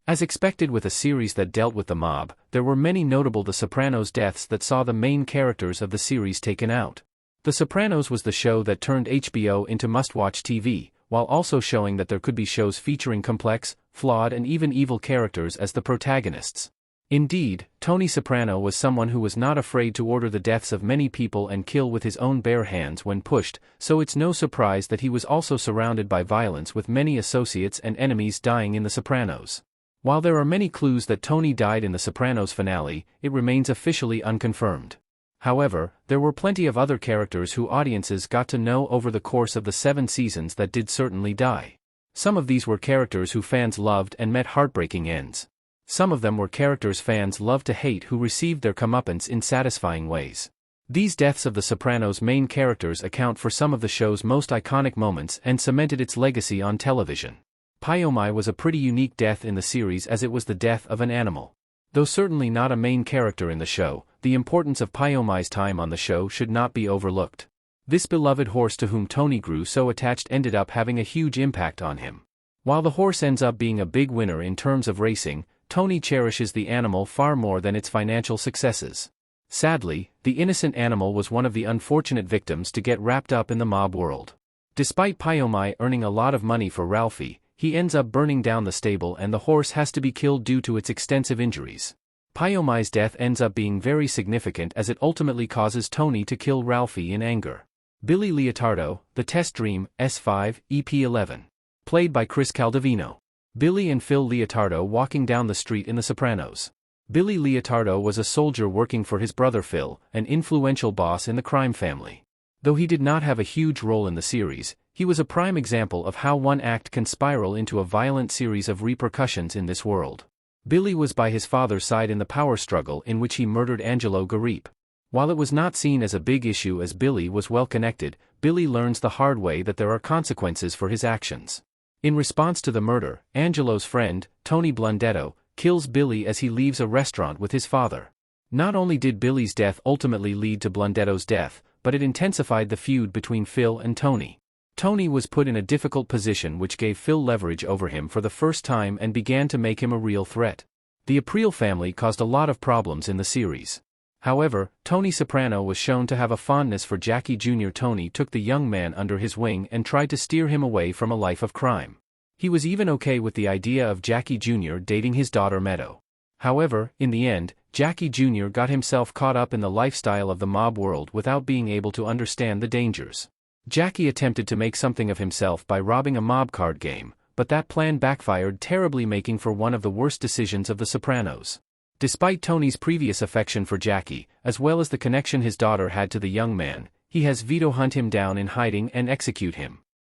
As expected with a series that dealt with the mob, there were many notable The Sopranos deaths that saw the main characters of the series taken out. The Sopranos was the show that turned HBO into must-watch TV, while also showing that there could be shows featuring complex, flawed and even evil characters as the protagonists. Indeed, Tony Soprano was someone who was not afraid to order the deaths of many people and kill with his own bare hands when pushed, so it's no surprise that he was also surrounded by violence with many associates and enemies dying in The Sopranos. While there are many clues that Tony died in The Sopranos finale, it remains officially unconfirmed. However, there were plenty of other characters who audiences got to know over the course of the 7 seasons that did certainly die. Some of these were characters who fans loved and met heartbreaking ends. Some of them were characters fans loved to hate who received their comeuppance in satisfying ways. These deaths of The Sopranos' main characters account for some of the show's most iconic moments and cemented its legacy on television. Pyomai was a pretty unique death in the series as it was the death of an animal. Though certainly not a main character in the show, the importance of Pyomai's time on the show should not be overlooked. This beloved horse to whom Tony grew so attached ended up having a huge impact on him. While the horse ends up being a big winner in terms of racing, Tony cherishes the animal far more than its financial successes. Sadly, the innocent animal was one of the unfortunate victims to get wrapped up in the mob world. Despite Pyomai earning a lot of money for Ralphie, he ends up burning down the stable and the horse has to be killed due to its extensive injuries. Pyomai's death ends up being very significant as it ultimately causes Tony to kill Ralphie in anger. Billy Leotardo, The Test Dream, S5, EP11. Played by Chris Caldovino. Billy and Phil Leotardo walking down the street in The Sopranos. Billy Leotardo was a soldier working for his brother Phil, an influential boss in the crime family. Though he did not have a huge role in the series, he was a prime example of how one act can spiral into a violent series of repercussions in this world. Billy was by his father's side in the power struggle in which he murdered Angelo Garip. While it was not seen as a big issue as Billy was well connected, Billy learns the hard way that there are consequences for his actions. In response to the murder, Angelo's friend, Tony Blundetto, kills Billy as he leaves a restaurant with his father. Not only did Billy's death ultimately lead to Blundetto's death, but it intensified the feud between Phil and Tony. Tony was put in a difficult position which gave Phil leverage over him for the first time and began to make him a real threat. The April family caused a lot of problems in the series. However, Tony Soprano was shown to have a fondness for Jackie Jr. Tony took the young man under his wing and tried to steer him away from a life of crime. He was even okay with the idea of Jackie Jr. dating his daughter Meadow. However, in the end, Jackie Jr. got himself caught up in the lifestyle of the mob world without being able to understand the dangers. Jackie attempted to make something of himself by robbing a mob card game, but that plan backfired terribly, making for one of the worst decisions of The Sopranos. Despite Tony's previous affection for Jackie, as well as the connection his daughter had to the young man, he has Vito hunt him down in hiding and execute him.